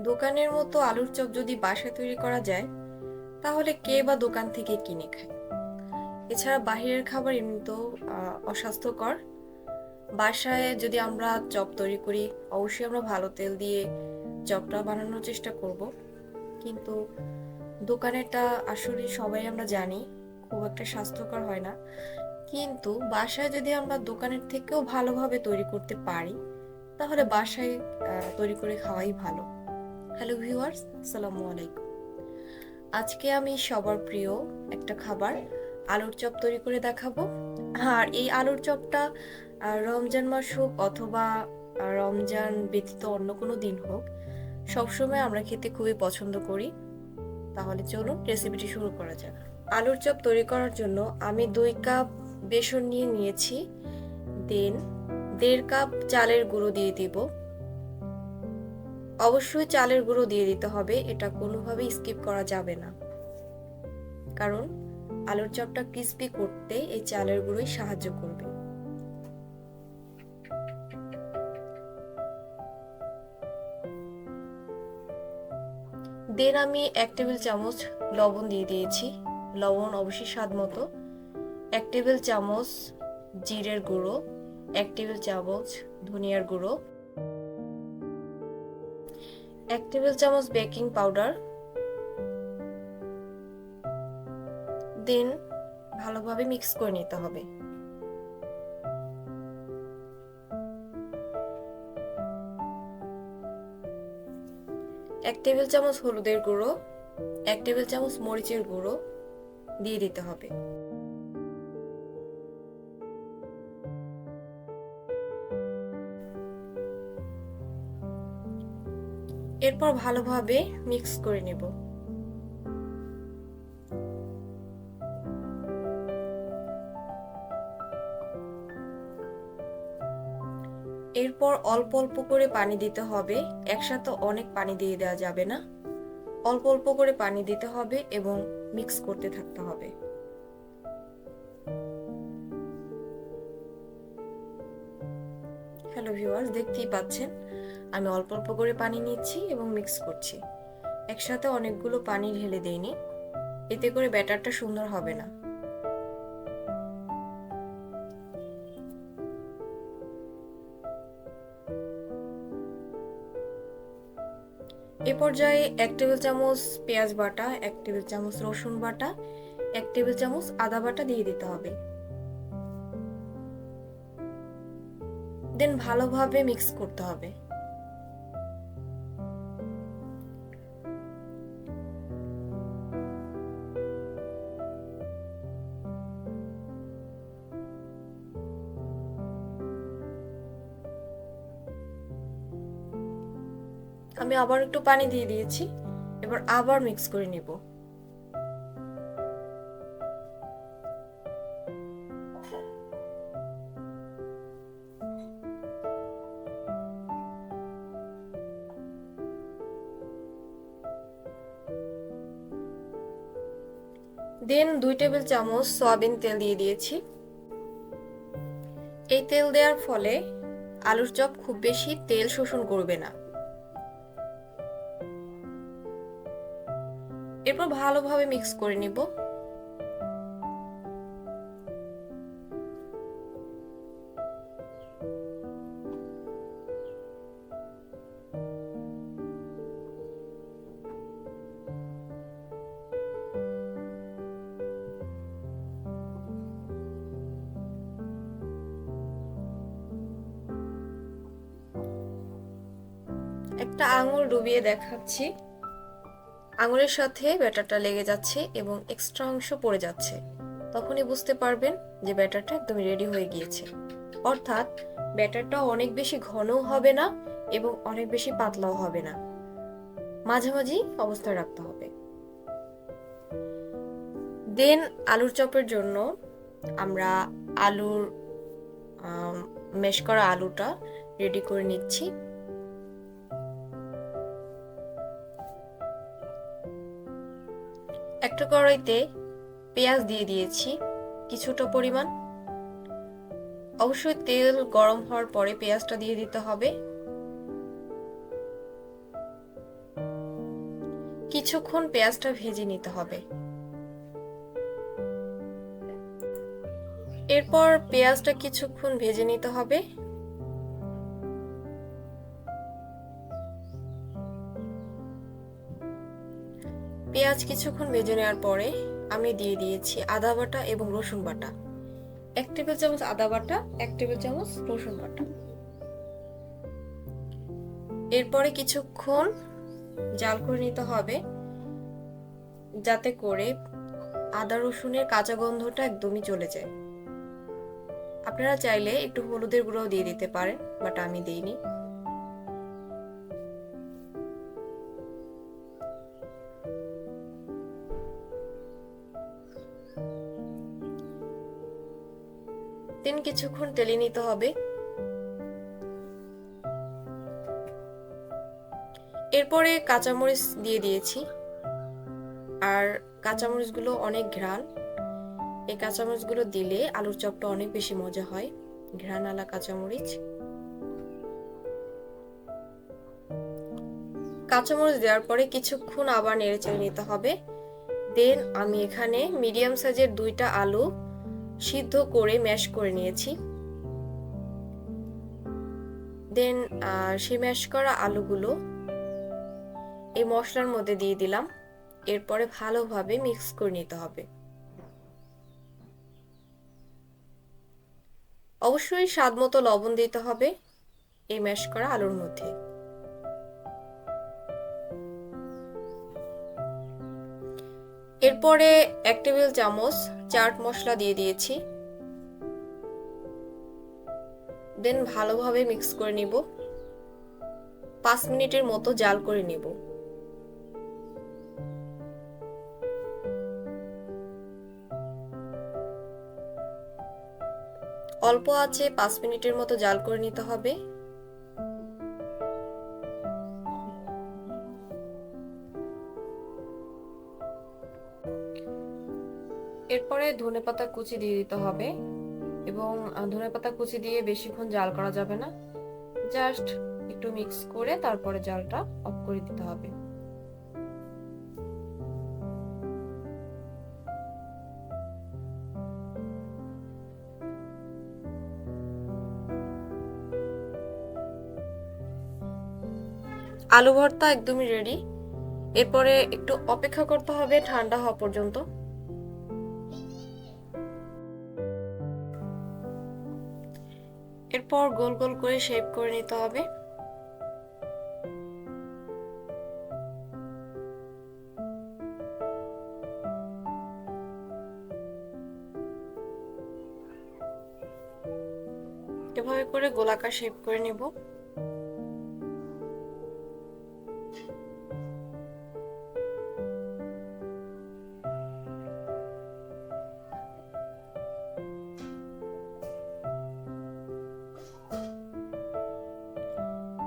দোকানের মতো আলুর চপ যদি বাসায় তৈরি করা যায় তাহলে কে বা দোকান থেকে কিনে খায়। এছাড়া বাহিরের খাবার এমনিতেও অস্বাস্থ্যকর। বাসায় যদি আমরা চপ তৈরি করি অবশ্যই আমরা ভালো তেল দিয়ে চপটা বানানোর চেষ্টা করব, কিন্তু দোকানেরটা আসলে সবাই আমরা জানি খুব একটা স্বাস্থ্যকর হয় না। কিন্তু বাসায় যদি আমরা দোকানের থেকেও ভালোভাবে তৈরি করতে পারি তাহলে বাসায় তৈরি করে খাওয়াই ভালো। হ্যালো ভিউয়ার্স, আসসালামু আলাইকুম। আজকে আমি সবার প্রিয় একটা খাবার আলুর চপ তৈরি করে দেখাবো। আর এই আলুর চপটা রমজান মাস হোক অথবা রমজান ব্যতীত অন্য কোনো দিন হোক, সবসময় আমরা খেতে খুবই পছন্দ করি। তাহলে চলুন রেসিপিটি শুরু করা যাক। আলুর চপ তৈরি করার জন্য আমি 2 কাপ বেসন নিয়েছি। দেন 1.5 কাপ চালের গুঁড়ো দিয়ে দিব। অবশ্যই চালের গুঁড়ো দিয়ে দিতে হবে, এটা কোনোভাবেই স্কিপ করা যাবে না, কারণ আলুর চপটা ক্রিস্পি করতে এই চালের গুঁড়োই সাহায্য করবে। দেন আমি 1 টেবিল চামচ লবণ দিয়ে দিয়েছি। লবণ অবশ্যই স্বাদ মতো। 1 টেবিল চামচ জিরের গুঁড়ো, 1 টেবিল চামচ ধনিয়ার গুঁড়ো, 1 টেবিল চামচ বেকিং পাউডার। দেন ভালোভাবে মিক্স করে নিতে হবে। এক টেবিল চামচ হলুদের গুঁড়ো, 1 টেবিল চামচ মরিচের গুঁড়ো দিয়ে দিতে হবে। এরপর ভালোভাবে মিক্স করে নেব। এরপর অল্প অল্প করে পানি দিতে হবে, একসাথে অনেক পানি দিয়ে দেওয়া যাবে না। অল্প অল্প করে পানি দিতে হবে এবং মিক্স করতে থাকতে হবে। হ্যালো ভিউয়ার্স, দেখতেই পাচ্ছেন আমি অল্প অল্প করে পানি নিচ্ছি এবং মিক্স করছি। একসাথে অনেকগুলো পানি ঢেলে দেইনি, এতে করে ব্যাটারটা সুন্দর হবে না। এ পর্যায়ে 1 টেবিল চামচ পেঁয়াজ বাটা, 1 টেবিল চামচ রসুন বাটা, 1 টেবিল চামচ আদা বাটা দিয়ে দিতে হবে। দেন ভালোভাবে মিক্স করতে হবে। আমি আবার একটু পানি দিয়ে দিয়েছি, এবার আবার মিক্স করে নিব। দেন 2 টেবিল চামচ সয়াবিন তেল দিয়ে দিয়েছি। এই তেল দেওয়ার ফলে আলুর চপ খুব বেশি তেল শোষণ করবে না। এরপর ভালোভাবে মিক্স করে নিব। একটা আঙুল ডুবিয়ে দেখাচ্ছি, আঙুলের সাথে ব্যাটারটা লেগে যাচ্ছে এবং এক্সট্রা অংশ পড়ে যাচ্ছে। তখনই বুঝতে পারবেন যে ব্যাটারটা একদম রেডি হয়ে গিয়েছে। অর্থাৎ ব্যাটারটা অনেক বেশি ঘনও হবে না এবং অনেক বেশি পাতলাও হবে না, মাঝামাঝি অবস্থায় রাখতে হবে। দেন আলুর চপের জন্য আমরা আলুর ম্যাশ করা আলুটা রেডি করে নিচ্ছি। একটা কড়াইতে পেঁয়াজ দিয়ে দিয়েছি কিছুটা পরিমাণ। অবশ্যই তেল গরম হওয়ার পরে পেঁয়াজটা দিয়ে দিতে হবে। কিছুক্ষণ পেঁয়াজটা ভেজে নিতে হবে। এরপর পেঁয়াজটা কিছুক্ষণ ভেজে নিতে হবে। পেঁয়াজ কিছুক্ষণ ভেজে নেওয়ার পরে আমি দিয়ে দিয়েছি আদা বাটা এবং রসুন বাটা। 1 টেবিল চামচ আদা বাটা, 1 টেবিল চামচ রসুন বাটা। এরপরে কিছুক্ষণ জাল করে নিতে হবে, যাতে করে আদা রসুনের কাঁচা গন্ধটা একদমই চলে যায়। আপনারা চাইলে একটু হলুদের গুঁড়াও দিয়ে দিতে পারেন, বাট আমি দেইনি। দেন কিছুক্ষণ তেলে নিতে হবে। এরপরে কাঁচামরিচ দিয়ে দিয়েছি, আর কাঁচামরিচগুলো অনেক ঘ্রাণ। এই কাঁচামরিচগুলো দিলে আলুর চপটা অনেক বেশি মজা হয়, ঘ্রাণওয়ালা কাঁচামরিচ। কাঁচামরিচ দেওয়ার পরে কিছুক্ষণ আবার নেড়েচেড়ে নিতে হবে। দেন আমি এখানে মিডিয়াম সাইজের 2টা আলু সিদ্ধ করে ম্যাশ করে নিয়েছি। দেন সেই ম্যাশ করা আলুগুলো এই মশলার মধ্যে দিয়ে দিলাম। এরপরে ভালোভাবে মিক্স করে নিতে হবে। অবশ্যই স্বাদ মতো লবণ দিতে হবে এই ম্যাশ করা আলুর মধ্যে। এরপরে 1 টেবিল চামচ চাট মশলা দিয়ে দিয়েছি। দেন ভালোভাবে মিক্স করে নিব। 5 মিনিটের মতো জাল করে নিব। অল্প আছে 5 মিনিটের মতো জাল করে নিতে হবে। এরপরে ধনেপাতা কুচি দিয়ে দিতে হবে, এবং ধনেপাতা কুচি দিয়ে বেশিক্ষণ জাল করা যাবে না, জাস্ট একটু মিক্স করে তারপরে জালটা অফ করে দিতে হবে। আলু ভর্তা একদমই রেডি। এরপরে একটু অপেক্ষা করতে হবে ঠান্ডা হওয়া পর্যন্ত। এরপর গোল গোল করে শেপ করে নিতে হবে। এভাবে করে গোলাকার শেপ করে নেব।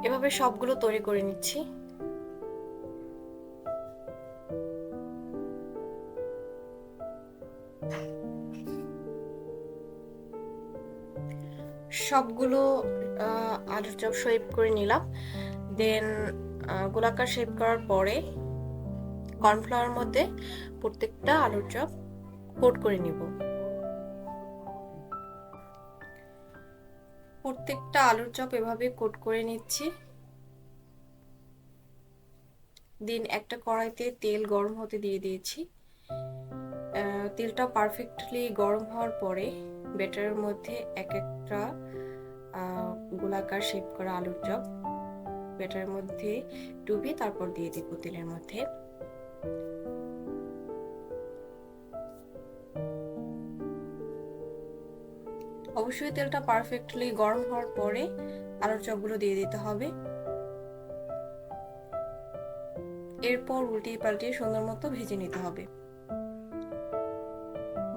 এভাবে সবগুলো তৈরি করে নিচ্ছি। সবগুলো আলুর চপ শেপ করে নিলাম। দেন গোলাকার শেপ করার পরে কর্নফ্লাওয়ার মধ্যে প্রত্যেকটা আলুর চপ কোট করে নিব। প্রত্যেকটা আলুর চপ এভাবে কোট করে নিচ্ছি। দেন একটা কড়াইতে তেল গরম হতে দিয়ে দিয়েছি। তেলটা পারফেক্টলি গরম হওয়ার পরে ব্যাটারের মধ্যে এক একটা গোলাকার শেপ করা আলুর চপ ব্যাটারের মধ্যে ডুবিয়ে তারপর দিয়ে দিব তেলের মধ্যে। অবশ্যই তেলটা পারফেক্টলি গরম হওয়ার পরে আলুর চপগুলো দিয়ে দিতে হবে। এরপর উল্টিয়ে পাল্টিয়ে সুন্দর মতো ভেজে নিতে হবে।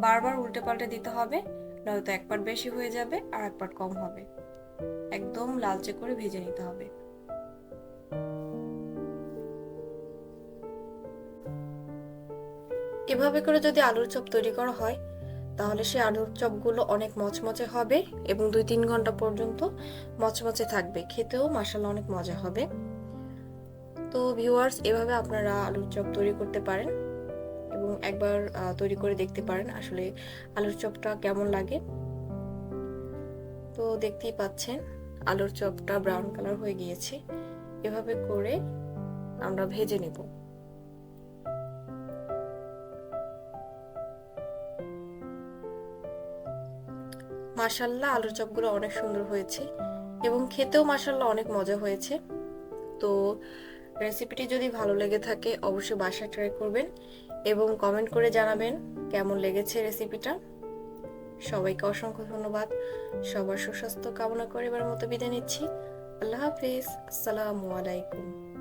বারবার উল্টে পাল্টে দিতে হবে, নয়তো এক পাট বেশি হয়ে যাবে আর এক পাট কম হবে। একদম লালচে করে ভেজে নিতে হবে। এভাবে করে যদি আলুর চপ তৈরি করা হয় তাহলে সেই আলুর চপগুলো অনেক মচমচে হবে এবং 2-3 ঘন্টা পর্যন্ত মচমচে থাকবে, খেতেও মাশাআল্লাহ অনেক মজা হবে। তো ভিউয়ার্স, এভাবে আপনারা আলুর চপ তৈরি করতে পারেন এবং একবার তৈরি করে দেখতে পারেন আসলে আলুর চপটা কেমন লাগে। তো দেখতেই পাচ্ছেন আলুর চপটা ব্রাউন কালার হয়ে গিয়েছে। এভাবে করে আমরা ভেজে নেব। মাশাআল্লাহ, আলুর চপগুলো অনেক সুন্দর হয়েছে এবং খেতেও মাশাআল্লাহ অনেক মজা হয়েছে। তো রেসিপিটি যদি ভালো লেগে থাকে অবশ্যই বাসায় ট্রাই করবেন এবং কমেন্ট করে জানাবেন কেমন লেগেছে রেসিপিটা। সবাইকে অসংখ্য ধন্যবাদ। সবার সুস্বাস্থ্য কামনা করে এবার মতো বিদায় নিচ্ছি। আল্লাহ হাফিজ। আসসালামু আলাইকুম।